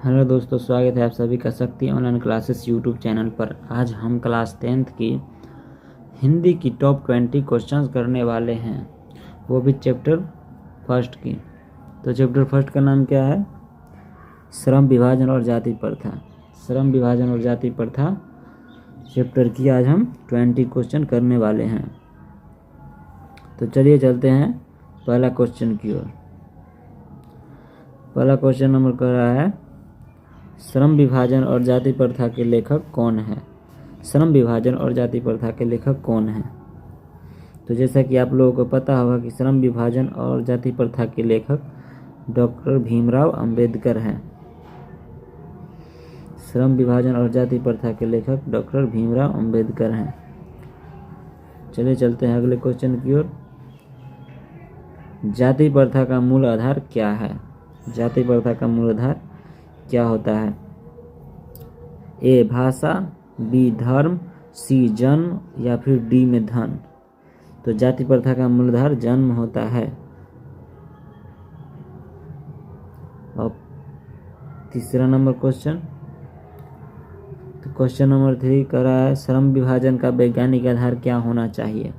Hello दोस्तों, स्वागत है आप सभी का शक्ति ऑनलाइन क्लासेस यूट्यूब चैनल पर। आज हम क्लास 10th की हिंदी की टॉप 20 क्वेश्चंस करने वाले हैं, वो भी चैप्टर फर्स्ट की। तो चैप्टर फर्स्ट का नाम क्या है? श्रम विभाजन और जाति प्रथा। श्रम विभाजन और जाति प्रथा चैप्टर की आज हम 20 क्वेश्चन करने वाले हैं। तो चलिए चलते हैं पहला क्वेश्चन की ओर। पहला क्वेश्चन नंबर कर रहा है, श्रम विभाजन और जाति प्रथा के लेखक कौन है? श्रम विभाजन और जाति प्रथा के लेखक कौन है? तो जैसा कि आप लोगों को पता होगा कि श्रम विभाजन और जाति प्रथा के लेखक डॉक्टर भीमराव अंबेडकर हैं। श्रम विभाजन और जाति प्रथा के लेखक डॉक्टर भीमराव अंबेडकर हैं। चलिए चलते हैं अगले क्वेश्चन की ओर। जाति प्रथा का मूल आधार क्या है? जाति प्रथा का मूल आधार क्या होता है? ए भाषा, बी धर्म, सी जन्म या फिर डी में धन। तो जाति प्रथा का मूलाधार जन्म होता है। और तीसरा नंबर क्वेश्चन, तो क्वेश्चन नंबर 3 कह रहा है, श्रम विभाजन का वैज्ञानिक आधार क्या होना चाहिए?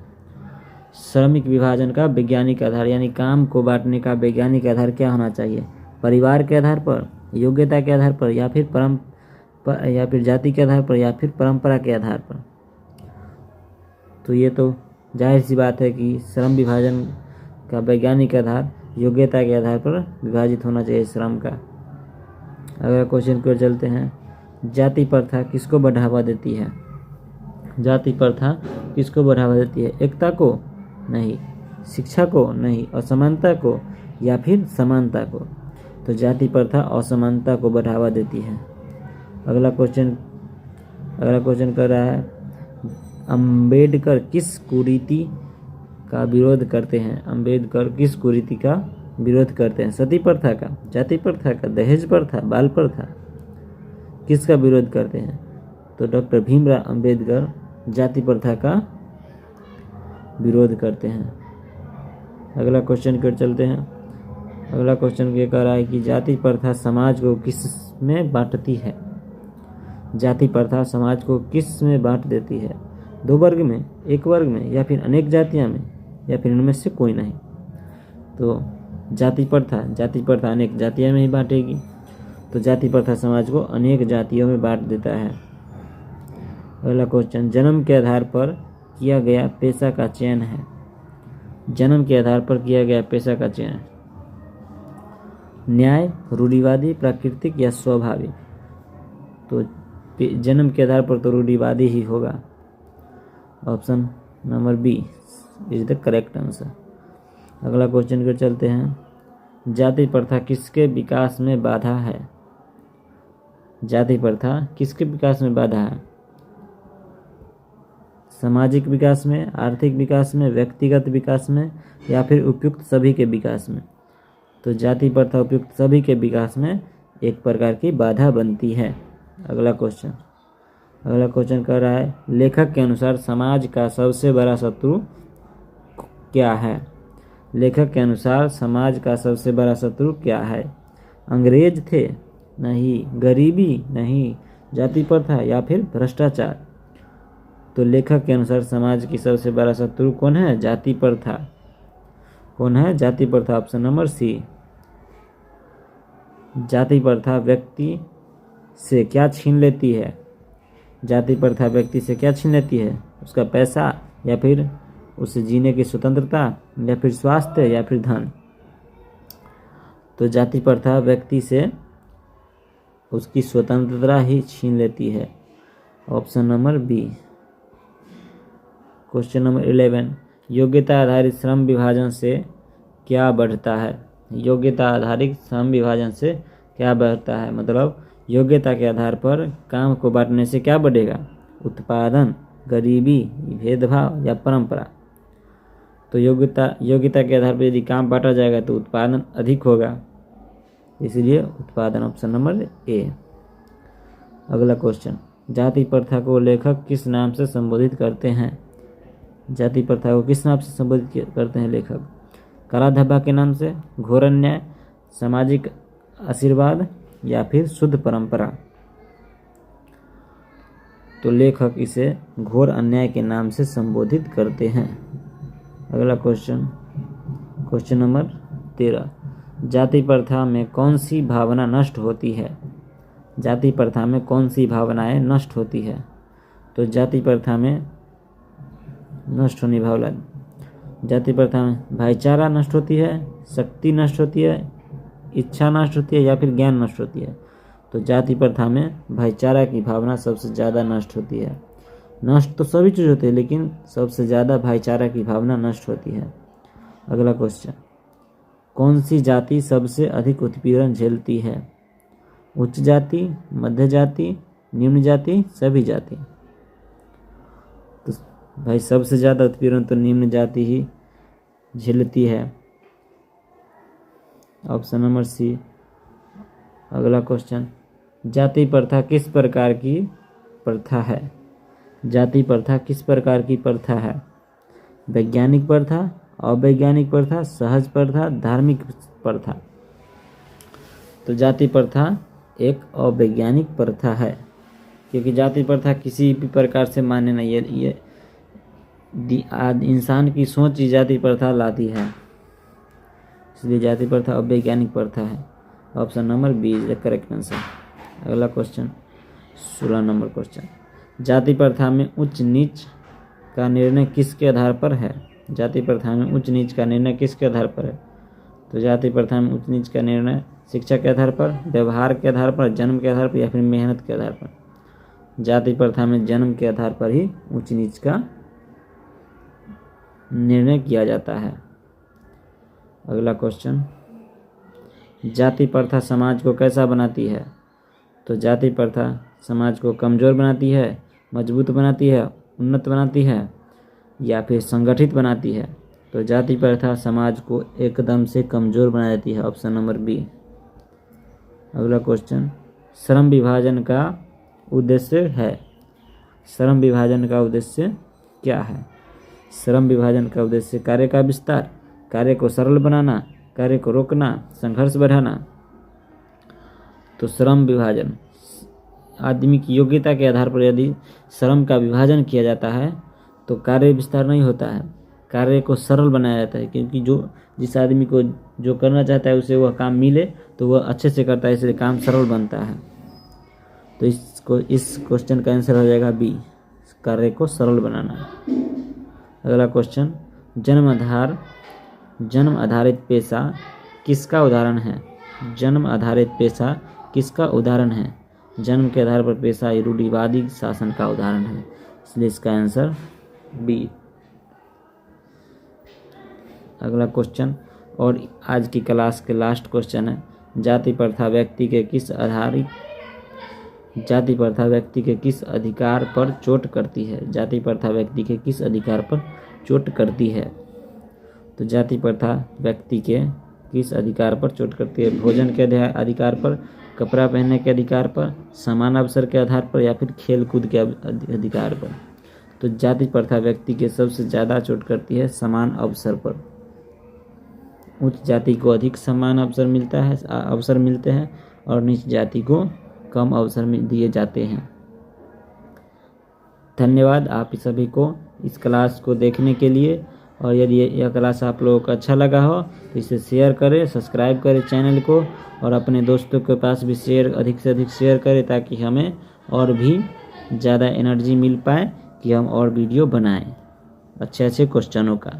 श्रमिक विभाजन का वैज्ञानिक आधार यानी काम को बांटने का वैज्ञानिक आधार क्या होना चाहिए? परिवार के आधार पर, योग्यता के आधार पर, या फिर जाति के आधार पर, या फिर परंपरा के आधार पर। तो ये तो जाहिर सी बात है कि श्रम विभाजन का वैज्ञानिक आधार योग्यता के आधार पर विभाजित होना चाहिए श्रम का। अगला क्वेश्चन की ओर चलते हैं। जाति प्रथा किसको बढ़ावा देती है? जाति प्रथा किसको बढ़ावा देती है? एकता को? नहीं। शिक्षा को? नहीं। असमानता को या फिर समानता को? तो जाति प्रथा असमानता को बढ़ावा देती है। अगला क्वेश्चन कर रहा है, अंबेडकर किस कुरीति का विरोध करते हैं? अंबेडकर किस कुरीति का विरोध करते हैं? सती प्रथा का, जाति प्रथा का, दहेज प्रथा, बाल प्रथा, किसका विरोध करते हैं? तो डॉक्टर भीमराव अंबेडकर जाति प्रथा का विरोध करते हैं। अगला क्वेश्चन की ओर चलते हैं। अगला क्वेश्चन ये कह रहा है कि जाति प्रथा समाज को किस में बांटती है? जाति प्रथा समाज को किस में बांट देती है? 2 वर्ग में, 1 वर्ग में, या फिर अनेक जातियों में, या फिर इनमें से कोई नहीं। तो जाति प्रथा अनेक जातियों में ही बांटेगी। तो जाति प्रथा समाज को अनेक जातियों में बांट देता है। अगला क्वेश्चन, जन्म के आधार पर किया गया पेशा का चयन है। जन्म के आधार पर किया गया पेशा का चयन, न्याय, रूढ़िवादी, प्राकृतिक या स्वाभाविक? तो जन्म के आधार पर तो रूढ़िवादी ही होगा। Option number B is the correct answer. अगला क्वेश्चन पर चलते हैं। जाति प्रथा किसके विकास में बाधा है? जाति प्रथा किसके विकास में बाधा है? सामाजिक विकास में, आर्थिक विकास में, व्यक्तिगत विकास में, या फिर उपयुक्त सभी के विकास में? तो जाति प्रथा उपयुक्त सभी के विकास में एक प्रकार की बाधा बनती है। अगला क्वेश्चन कर रहा है, लेखक के अनुसार समाज का सबसे बड़ा शत्रु क्या है? लेखक के अनुसार समाज का सबसे बड़ा शत्रु क्या है? अंग्रेज थे? नहीं। गरीबी? नहीं। जाति प्रथा या फिर भ्रष्टाचार? तो लेखक के अनुसार समाज की सबसे बड़ा शत्रु कौन है? जाति प्रथा। कौन है? जाति प्रथा। Option number C. जाति प्रथा व्यक्ति से क्या छीन लेती है? जाति प्रथा व्यक्ति से क्या छीन लेती है? उसका पैसा, या फिर उसे जीने की स्वतंत्रता, या फिर स्वास्थ्य, या फिर धन? तो जाति प्रथा व्यक्ति से उसकी स्वतंत्रता ही छीन लेती है। Option number B. Question number 11, योग्यता आधारित श्रम विभाजन से क्या बढ़ता है? योग्यता आधारित श्रम विभाजन से क्या बढ़ता है? मतलब योग्यता के आधार पर काम को बांटने से क्या बढ़ेगा? उत्पादन, गरीबी, भेदभाव या परंपरा? तो योग्यता के आधार पर यदि काम बांटा जाएगा तो उत्पादन अधिक होगा, इसलिए उत्पादन। Option number A. अगला क्वेश्चन, जाति प्रथा को लेखक किस नाम से संबोधित करते हैं? जाति प्रथा को किस नाम से संबोधित करते हैं लेखक? काला धब्बा के नाम से, घोर अन्याय, सामाजिक आशीर्वाद, या फिर शुद्ध परंपरा। तो लेखक इसे घोर अन्याय के नाम से संबोधित करते हैं। अगला क्वेश्चन, क्वेश्चन नंबर 13, जाति प्रथा में कौन सी भावना नष्ट होती है? जाति प्रथा में कौन सी भावनाएं नष्ट होती है? तो जाति प्रथा में नष्ट होने भावना, जाति प्रथा में भाईचारा नष्ट होती है, शक्ति नष्ट होती है, इच्छा नष्ट होती है या फिर ज्ञान नष्ट होती है। तो जाति प्रथा में भाईचारा की भावना सबसे ज़्यादा नष्ट होती है। नष्ट तो सभी चीज़ होती है, लेकिन सबसे ज़्यादा भाईचारा की भावना नष्ट होती है। अगला क्वेश्चन, कौन सी जाति सबसे अधिक उत्पीड़न झेलती है? उच्च जाति, मध्य जाति, निम्न जाति, सभी जाति। तो भाई सबसे ज़्यादा उत्पीड़न तो निम्न जाति ही झेलती है। Option number C. अगला क्वेश्चन, जाति प्रथा किस प्रकार की प्रथा है? जाति प्रथा किस प्रकार की प्रथा है? वैज्ञानिक प्रथा, अवैज्ञानिक प्रथा, सहज प्रथा, धार्मिक प्रथा। तो जाति प्रथा एक अवैज्ञानिक प्रथा है, क्योंकि जाति प्रथा किसी भी प्रकार से मान्य नहीं है। ये इंसान की सोच ही जाति प्रथा लाती है, इसलिए जाति प्रथा अवैज्ञानिक प्रथा है। Option number B is the correct answer. अगला क्वेश्चन, 16 नंबर क्वेश्चन, जाति प्रथा में उच्च नीच का निर्णय किसके आधार पर है? जाति प्रथा में उच्च नीच का निर्णय किसके आधार पर है? तो जाति प्रथा में उच्च नीच का निर्णय शिक्षा के आधार पर, व्यवहार के आधार पर, जन्म के आधार पर या फिर मेहनत के आधार पर। जाति प्रथा में जन्म के आधार पर ही उच्च नीच का निर्णय किया जाता है। अगला क्वेश्चन, जाति प्रथा समाज को कैसा बनाती है? तो जाति प्रथा समाज को कमज़ोर बनाती है, मजबूत बनाती है, उन्नत बनाती है या फिर संगठित बनाती है? तो जाति प्रथा समाज को एकदम से कमज़ोर बना देती है। Option number B. अगला क्वेश्चन, श्रम विभाजन का उद्देश्य है। श्रम विभाजन का उद्देश्य क्या है? श्रम विभाजन का उद्देश्य कार्य का विस्तार, कार्य को सरल बनाना, कार्य को रोकना, संघर्ष बढ़ाना। तो श्रम विभाजन, आदमी की योग्यता के आधार पर यदि श्रम का विभाजन किया जाता है तो कार्य विस्तार नहीं होता है, कार्य को सरल बनाया जाता है, क्योंकि जिस आदमी को जो करना चाहता है उसे वह काम मिले तो वह अच्छे से करता है, इसलिए काम सरल बनता है। तो इस क्वेश्चन का आंसर हो जाएगा बी, कार्य को सरल बनाना। अगला क्वेश्चन, जन्म आधारित पेशा किसका उदाहरण है? जन्म आधारित पेशा किसका उदाहरण है? जन्म के आधार पर पेशा रूढ़िवादी शासन का उदाहरण है, इसलिए इसका आंसर बी। अगला क्वेश्चन और आज की क्लास के लास्ट क्वेश्चन है, जाति प्रथा व्यक्ति के किस अधिकार पर चोट करती है? जाति प्रथा व्यक्ति के किस अधिकार पर चोट करती है? तो जाति प्रथा व्यक्ति के किस अधिकार पर चोट करती है? भोजन के अधिकार पर, कपड़ा पहनने के अधिकार पर, समान अवसर के आधार पर या फिर खेल कूद के अधिकार पर? तो जाति प्रथा व्यक्ति के सबसे ज़्यादा चोट करती है समान अवसर पर। उच्च जाति को अधिक समान अवसर मिलते हैं और नीच जाति को कम अवसर दिए जाते हैं। धन्यवाद आप सभी को इस क्लास को देखने के लिए, और यदि यह क्लास आप लोगों को अच्छा लगा हो तो इसे शेयर करें, सब्सक्राइब करें चैनल को, और अपने दोस्तों के पास भी अधिक से अधिक शेयर करें, ताकि हमें और भी ज़्यादा एनर्जी मिल पाए कि हम और वीडियो बनाएं अच्छे क्वेश्चनों का।